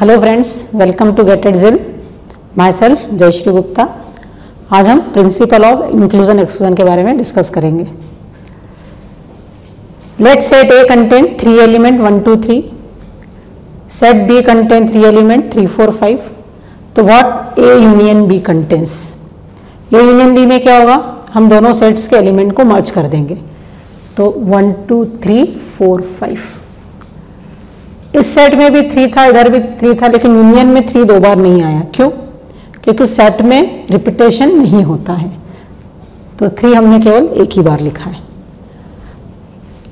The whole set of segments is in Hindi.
Hello friends, welcome to get it jill. Myself Jayashree Gupta. आज हम प्रिंसिपल ऑफ इंक्लूजन एक्सक्लूजन के बारे में डिस्कस करेंगे। Let set A contain 3 element 1 2 3, set B contain 3 element 3 4 5। तो what A union B contains. A union B में क्या होगा, हम दोनों सेट्स के एलिमेंट को मर्ज कर देंगे। तो 1 2 3 4 5, इस सेट में भी 3 था, इधर भी 3 था, लेकिन यूनियन में 3 दो बार नहीं आया। क्यों? क्योंकि सेट में रिपीटेशन नहीं होता है, तो 3 हमने केवल एक ही बार लिखा है।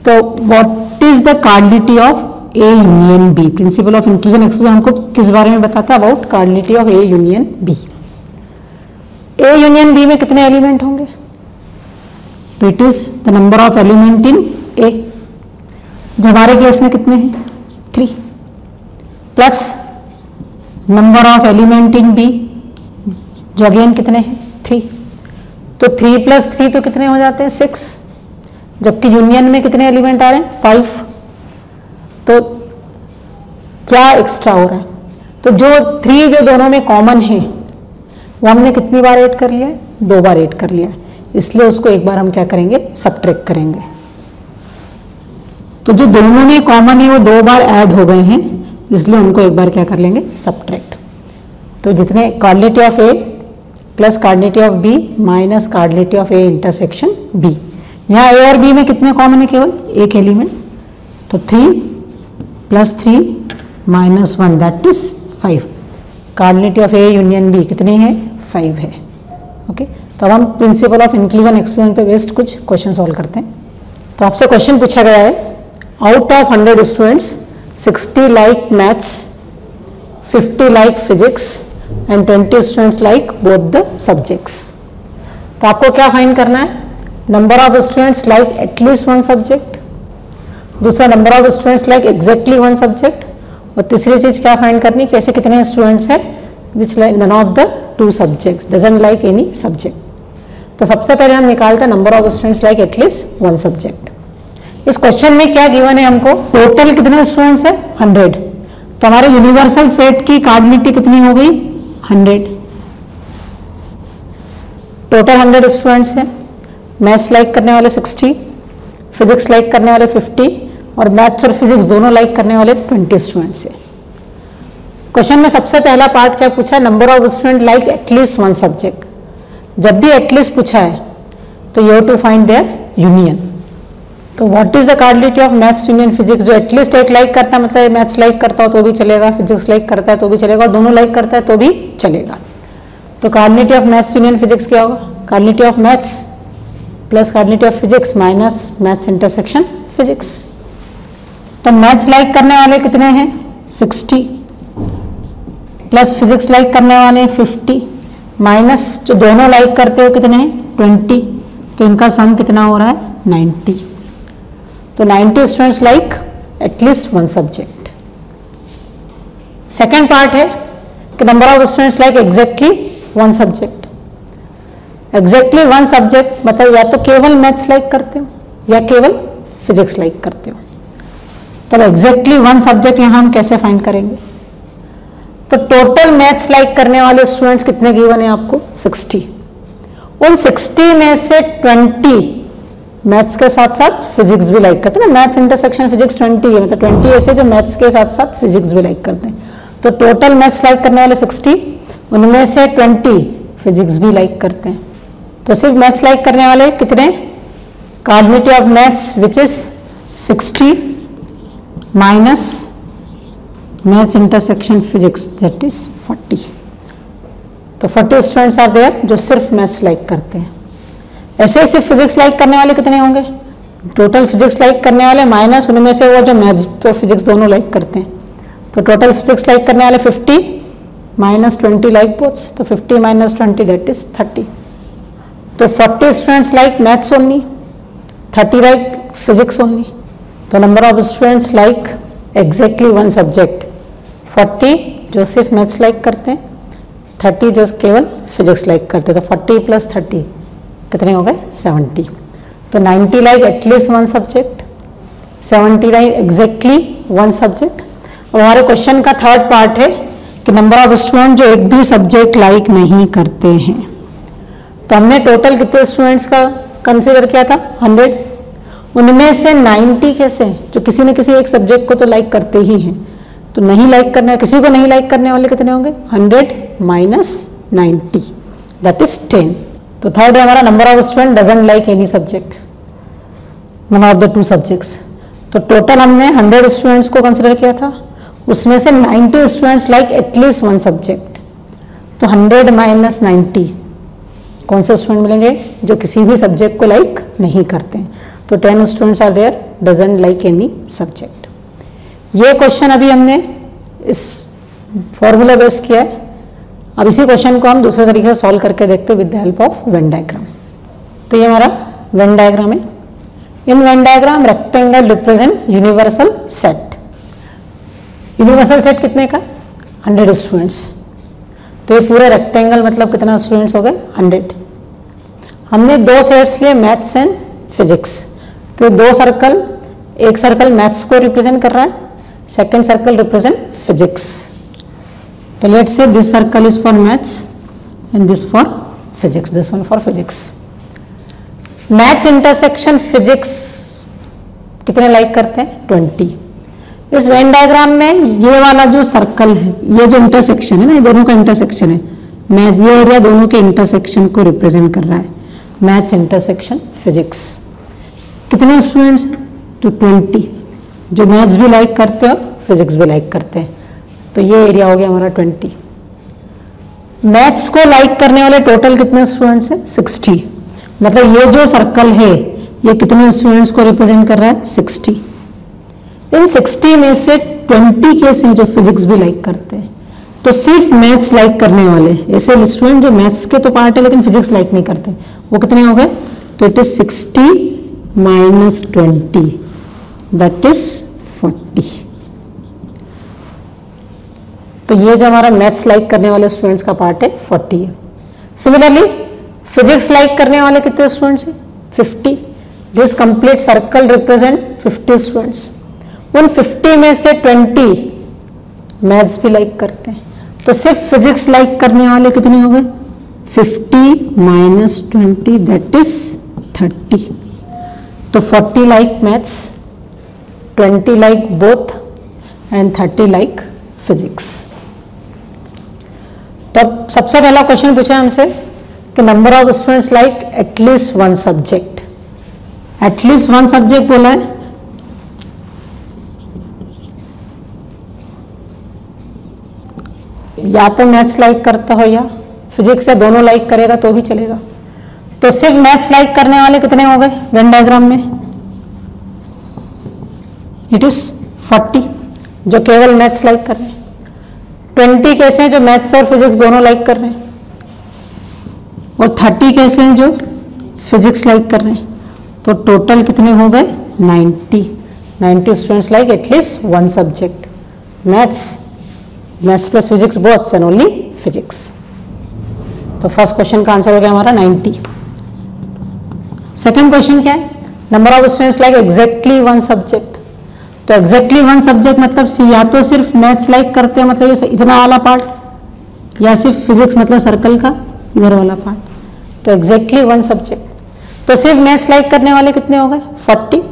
तो what is the cardinality of A union B. Principle of inclusion exclusion हमको किस बारे में बताता है? About cardinality of A union B. A union B में कितने एलिमेंट होंगे? तो it is the number of element in A. जो हमारे केस में कितने हैं? 3 plus number of element in B, जो अगेन कितने हैं? 3। तो 3 प्लस 3 तो कितने हो जाते हैं? 6। जबकि यूनियन में कितने एलिमेंट आ रहे हैं? 5। तो क्या एक्स्ट्रा हो रहा है? तो जो 3 जो दोनों में कॉमन है वो हमने कितनी बार ऐड कर लिया है? 2 बार ऐड कर लिया है। इसलिए उसको एक बार हम क्या करेंगे? सबट्रैक्ट करेंगे। तो जो दोनों में कॉमन है वो 2 बार ऐड हो गए हैं, इसलिए उनको एक बार क्या कर लेंगे? सबट्रैक्ट। तो जितने cardinality of A plus cardinality of B minus cardinality of A intersection B. यहाँ ए और बी में कितने कॉमन है? केवल एक एलिमेंट। तो 3 plus 3 minus 1 that is 5। Cardinality of A union B कितनी है? 5 है। ओके, तो अब हम प्रिंसिपल ऑफ इंक्लूजन एक्सक्लूजन पे बेस्ड कुछ क्वेश्चन सॉल्व करते हैं। तो आपसे क्वेश्चन पूछा गया है, out of 100 students 60 like maths, 50 like physics and 20 students like both the subjects. तो आपको क्या फाइंड करना है? Number of students like at least 1 subject, दूसरा number of students like exactly 1 subject, और तीसरी चीज क्या फाइंड करनी कि ऐसे कितने स्टूडेंट्स हैं which like none of the 2 subjects, doesn't like any subject. तो सबसे पहले हम निकालते हैं number of students like at least 1 subject. इस क्वेश्चन में क्या गिवन है हमको? टोटल कितने स्टूडेंट्स है? 100। तो हमारे यूनिवर्सल सेट की कार्डिलिटी कितनी हो गई? 100। टोटल 100 स्टूडेंट्स हैं। मैथ्स लाइक करने वाले 60, फिजिक्स लाइक करने वाले 50 और मैथ्स और फिजिक्स दोनों लाइक करने वाले 20 स्टूडेंट्स हैं। क्वेश्चन में सबसे पहला पार्ट क्या पूछा है? Number of student like at least 1 subject. जब भी एटलीस्ट पूछा है तो you have to find their union. तो what is the cardinality of maths union physics. जो एटलीस्ट एक लाइक करता है, मतलब मैथ्स लाइक करता हो तो भी चलेगा, फिजिक्स लाइक करता है तो भी चलेगा, और दोनों लाइक करता है तो भी चलेगा। तो cardinality of maths union physics क्या होगा? Cardinality of maths plus cardinality of physics minus maths intersection physics. तो मैथ्स लाइक करने वाले कितने हैं? 60 प्लस फिजिक्स लाइक करने वाले 50 माइनस जो दोनों लाइक करते हो कितने हैं? 20। तो इनका सम कितना हो रहा है? 90। तो 90 students like at least 1 subject. Second part है कि number of students like exactly 1 subject. Exactly 1 subject मतलब या तो केवल मैथ्स लाइक करते हो या केवल फिजिक्स लाइक करते हो। तो एग्जैक्टली 1 सब्जेक्ट यहां हम कैसे फाइंड करेंगे? तो टोटल मैथ्स लाइक करने वाले स्टूडेंट्स कितने गिवन है आपको? 60। उन 60 में से 20 मैथ्स के साथ साथ फिजिक्स भी लाइक करते हैं ना। मैथ्स इंटरसेक्शन फिजिक्स 20 है, मतलब 20 ऐसे जो मैथ्स के साथ साथ फिजिक्स भी लाइक करते हैं। तो टोटल मैथ्स लाइक करने वाले 60, उनमें से 20 फिजिक्स भी लाइक करते हैं। तो सिर्फ मैथ्स लाइक करने वाले कितने? Cardinality of maths which is 60 minus maths intersection physics that is 40। तो 40 स्टूडेंट्स आर देयर जो सिर्फ मैथ्स लाइक करते हैं। ऐसे सिर्फ फिजिक्स लाइक करने वाले कितने होंगे? टोटल फिजिक्स लाइक करने वाले माइनस उनमें से वो जो मैथ्स और फिजिक्स दोनों लाइक करते हैं। तो टोटल फिजिक्स लाइक करने वाले 50 माइनस 20 लाइक बोथ्स। तो 50 माइनस 20 दैट इज 30। तो 40 students like maths only, 30 like physics only. तो number of students like exactly 1 subject 40 जो सिर्फ मैथ्स लाइक करते हैं, 30 जो केवल फिजिक्स लाइक करते हैं। तो 40 प्लस 30 कितने हो गए? 70। तो 90 like at least 1 subject, 70 like exactly 1 subject, अब हमारे क्वेश्चन का थर्ड पार्ट है कि नंबर ऑफ स्टूडेंट जो एक भी सब्जेक्ट लाइक नहीं करते हैं। तो हमने टोटल कितने स्टूडेंट्स का कंसीडर किया था 100, उनमें से 90 कैसे जो किसी न किसी एक सब्जेक्ट को तो लाइक करते ही हैं, तो नहीं लाइक करने किसी को नहीं लाइक करने वाले कितने होंगे 100 माइनस 90 दैट इज 10। तो थर्ड है हमारा number of student doesn't like any subject, one of the two subjects. तो टोटल हमने 100 स्टूडेंट्स को कंसिडर किया था, उसमें से 90 students like at least one subject. तो 100 माइनस 90 कौन से स्टूडेंट मिलेंगे जो किसी भी सब्जेक्ट को लाइक नहीं करते हैं। तो 10 students are there doesn't like any subject. ये क्वेश्चन अभी हमने इस फॉर्मूला बेस किया है। अब इसी क्वेश्चन को हम दूसरे तरीके से सॉल्व करके देखते हैं with the help of Venn diagram. तो ये हमारा वेन डायग्राम है। In Venn diagram rectangle represent universal set. Universal set कितने का 100 स्टूडेंट्स। तो ये पूरे रेक्टेंगल मतलब कितना स्टूडेंट्स हो गए 100। हमने दो सेट्स लिए मैथ्स एंड फिजिक्स। तो दो सर्कल, एक सर्कल मैथ्स को रिप्रेजेंट कर रहा है, सेकेंड सर्कल रिप्रेजेंट फिजिक्स। तो let's say this circle is for maths and this for physics, this one for physics. Maths intersection physics कितने लाइक करते हैं 20। इस वेन डायग्राम में ये वाला जो सर्कल है, ये जो इंटरसेक्शन है ना, ये दोनों का इंटरसेक्शन है मैथ्स, ये एरिया दोनों के इंटरसेक्शन को रिप्रेजेंट कर रहा है। मैथ्स इंटरसेक्शन फिजिक्स कितने स्टूडेंट्स तो 20 जो मैथ्स भी लाइक करते हैं और फिजिक्स भी लाइक करते हैं। तो ये एरिया हो गया हमारा 20। मैथ्स को लाइक करने वाले टोटल कितने स्टूडेंट्स हैं 60। मतलब ये जो सर्कल है ये कितने स्टूडेंट्स को रिप्रेजेंट कर रहा है 60। इन 60 में से 20 केस हैं जो फिजिक्स भी लाइक करते हैं। तो सिर्फ मैथ्स लाइक करने वाले ऐसे स्टूडेंट जो मैथ्स के तो पार्ट है लेकिन फिजिक्स लाइक नहीं करते, वो कितने हो गए। तो it is 60 minus 20 that is 40। तो ये जो हमारा मैथ्स लाइक करने वाले स्टूडेंट्स का पार्ट है 40 है। सिमिलरली फिजिक्स लाइक करने वाले कितने स्टूडेंट्स हैं 50। This complete circle represent 50 students. उन 50 में से 20 मैथ्स भी लाइक करते हैं। तो सिर्फ फिजिक्स लाइक करने वाले कितने हो गए 50 माइनस 20 दैट इज 30। तो 40 like maths, 20 like both and 30 like physics. तो अब सबसे पहला क्वेश्चन पूछा हमसे कि number of students like at least one subject. At least one subject बोला है, या तो मैथ्स लाइक करता हो या फिजिक्स, या दोनों लाइक करेगा तो भी चलेगा। तो सिर्फ मैथ्स लाइक करने वाले कितने हो गए वेन डायग्राम में इट इज 40 जो केवल मैथ्स लाइक कर रहे हैं। 20 कैसे हैं जो मैथ्स और फिजिक्स दोनों लाइक कर रहे हैं, और 30 कैसे हैं जो फिजिक्स लाइक कर रहे हैं। तो टोटल कितने हो गए 90 students like at least one subject, maths plus physics both and only physics. तो फर्स्ट क्वेश्चन का आंसर हो गया हमारा 90। सेकेंड क्वेश्चन क्या है, number of students like exactly one subject. तो एग्जैक्टली वन सब्जेक्ट मतलब या तो सिर्फ मैथ्स लाइक करते हैं मतलब ये इतना वाला पार्ट, या सिर्फ फिजिक्स मतलब सर्कल का इधर वाला पार्ट। तो एग्जैक्टली वन सब्जेक्ट, तो सिर्फ मैथ्स लाइक करने वाले कितने हो गए 40,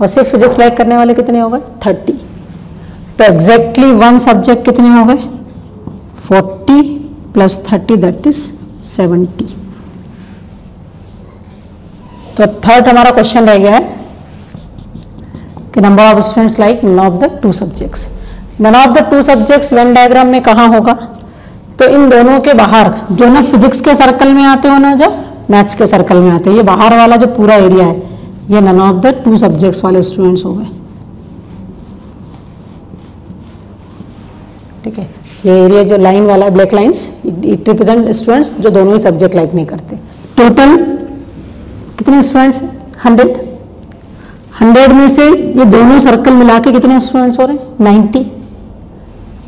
और सिर्फ फिजिक्स लाइक करने वाले कितने हो गए 30। तो एग्जैक्टली वन सब्जेक्ट कितने हो गए 40 प्लस 30 दैट इज 70। तो थर्ड हमारा क्वेश्चन रह गया है कि number of students like none of the two subjects. None of the two subjects Venn diagram में कहाँ होगा, तो इन दोनों के बाहर जो ना फिजिक्स के सर्कल में आते हो ना जो मैथ्स के सर्कल में आते हो, ये बाहर वाला जो पूरा एरिया है ये none of the two subjects वाले स्टूडेंट्स हो गए। ठीक है, ये एरिया जो लाइन वाला black lines it represent students जो दोनों ही सब्जेक्ट लाइक नहीं करते। टोटल कितने स्टूडेंट्स 100 में से ये दोनों सर्कल मिला के कितने स्टूडेंट्स हो रहे हैं 90।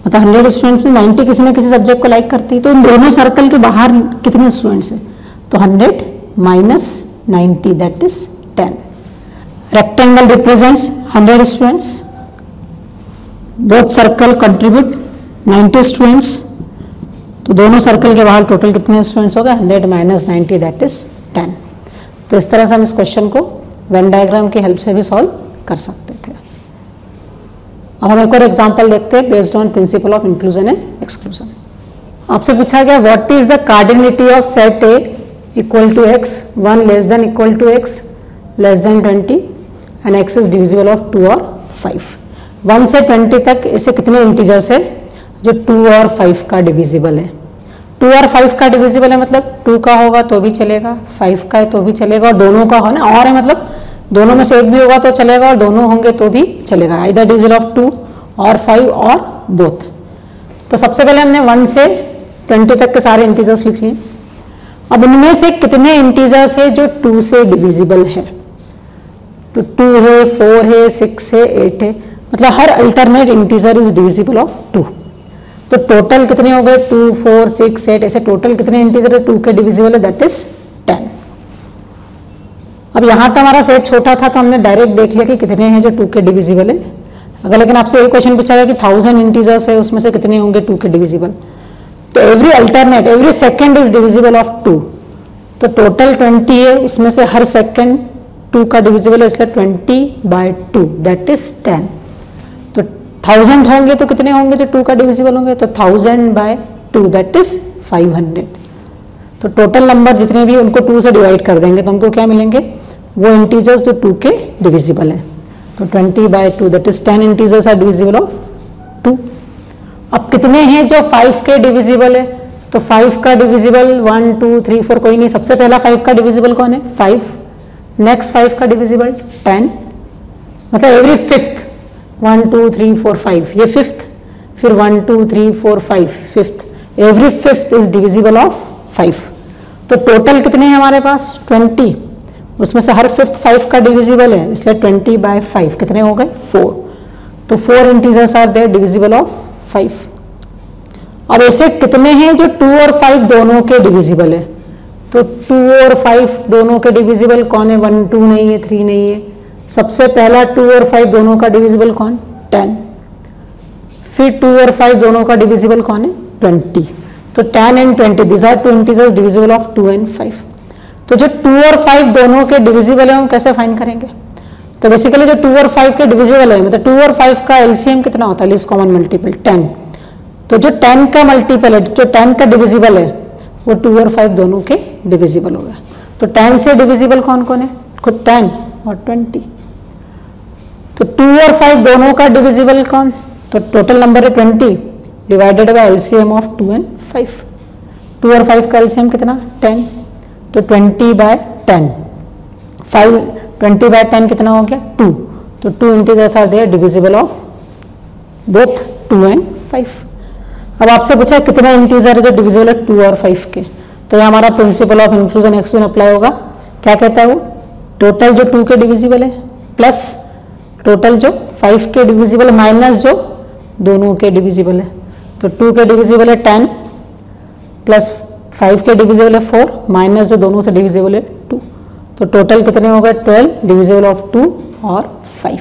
मतलब 100 स्टूडेंट्स में 90 किसी न किसी सब्जेक्ट को लाइक करती है। तो इन दोनों सर्कल के बाहर कितने स्टूडेंट्स हैं, तो 100 minus 90 that is 10। Rectangle represents 100 students, both circle contribute 90 students, तो दोनों सर्कल के बाहर टोटल कितने स्टूडेंट्स हो गए 100 माइनस 90 दैट इज 10। तो इस तरह से हम इस क्वेश्चन को वेन डायग्राम की हेल्प से भी सॉल्व कर सकते थे। अब हम एक और एग्जांपल देखते हैं based on principle of inclusion and exclusion. आपसे पूछा गया what is the cardinality of set A equal to x 1 less than equal to x less than 20 and x is divisible of 2 और 5। 1 से 20 तक ऐसे कितने इंटीजर्स है जो 2 और 5 का डिविजिबल है। 2 और 5 का डिविजिबल है मतलब 2 का होगा तो भी चलेगा, 5 का है तो भी चलेगा, और दोनों का हो ना, और है मतलब दोनों में से एक भी होगा तो चलेगा और दोनों होंगे तो भी चलेगा, आइदर डिविजिबल ऑफ 2 और 5 और बोथ। तो सबसे पहले हमने 1 से 20 तक के सारे इंटीजर्स लिख लिए। अब इनमें से कितने इंटीजर्स है जो 2 से डिविजिबल है, तो 2 है, 4 है, 6 है, 8 है, मतलब हर alternate integer is divisible of 2। तो टोटल कितने हो गए 2, 4, 6, 8, ऐसे टोटल कितने इंटीजर है 2 के डिविजिबल है दैट इज 10। अब यहाँ तो हमारा सेट छोटा था तो हमने डायरेक्ट देख लिया कि कितने हैं जो 2 के डिविजिबल है। अगर लेकिन आपसे एक क्वेश्चन पूछा गया कि 1000 इंटीजर्स है उसमें से कितने होंगे 2 के डिविजिबल, तो every alternate every second is divisible of 2। तो टोटल 20 है, उसमें से हर सेकेंड 2 का डिविजिबल है, इसलिए 20/2 दैट इज 10। तो 1000 होंगे तो कितने होंगे जो 2 का डिविजिबल होंगे, तो 1000/2 दैट इज 500। तो टोटल नंबर जितने भी उनको 2 से डिवाइड कर देंगे तो हमको क्या मिलेंगे, वो इंटीजर्स जो 2 के डिविजिबल है। तो 20/2 that is 10 integers are divisible of 2। अब कितने हैं जो 5 के डिविजिबल है, तो 5 का डिविजिबल 1, 2, 3, 4 कोई नहीं, सबसे पहला 5 का डिविजिबल कौन है 5, नेक्स्ट 5 का डिविजिबल 10, मतलब एवरी फिफ्थ 1, 2, 3, 4, 5 ये फिफ्थ, फिर 1, 2, 3, 4, 5 fifth, every fifth is divisible of 5। तो टोटल कितने हैं हमारे पास 20, उसमें से हर फिफ्थ 5 का डिविजिबल है, इसलिए 20/5 कितने हो गए 4। तो 4 integers are there divisible of 5। अब ऐसे कितने हैं जो 2 और 5 दोनों के डिविजिबल है, तो 2 और 5 दोनों के डिविजिबल कौन है 1, 2 नहीं है, 3 नहीं है। सबसे पहला 2 और 5 दोनों का डिविजिबल कौन 10, फिर 2 और 5 दोनों का डिविजिबल कौन है 20। तो 10 and 20 this are 2 integers divisible of 2 and 5। तो जो 2 और 5 दोनों के डिविजिबल है हम कैसे फाइंड करेंगे, तो बेसिकली जो 2 और 5 के डिविजिबल है मतलब 2 और 5 का एलसीएम कितना होता है लीस्ट कॉमन मल्टीपल 10। तो जो 10 का मल्टीपल है, जो 10 का डिविजिबल है वो 2 और 5 दोनों के डिविजिबल हो गया। तो 10 से डिविजिबल कौन कौन है, खुद 10 और 20। तो 2 और 5 दोनों का डिविजिबल कौन, तो टोटल नंबर है 20 divided by LCM of 2 and 5। 2 और 5 का एलसीएम कितना 10, तो 20/10, 20/10 कितना हो गया 2। तो 2 integers are there divisible of both 2 and 5। अब आपसे पूछा कितने इंटीजर है जो डिविजिबल है 2 और 5 के, तो ये हमारा principal of inclusion exclusion apply होगा। क्या कहता है वो, टोटल जो 2 के डिविजिबल है प्लस टोटल जो 5 के डिविजिबल माइनस जो दोनों के डिविजिबल है। तो 2 के डिविजिबल है 10 प्लस 5 के डिविजिबल है 4 माइनस जो दोनों से डिविजिबल है 2। तो टोटल कितने हो गए 12 डिविजिबल ऑफ 2 और 5।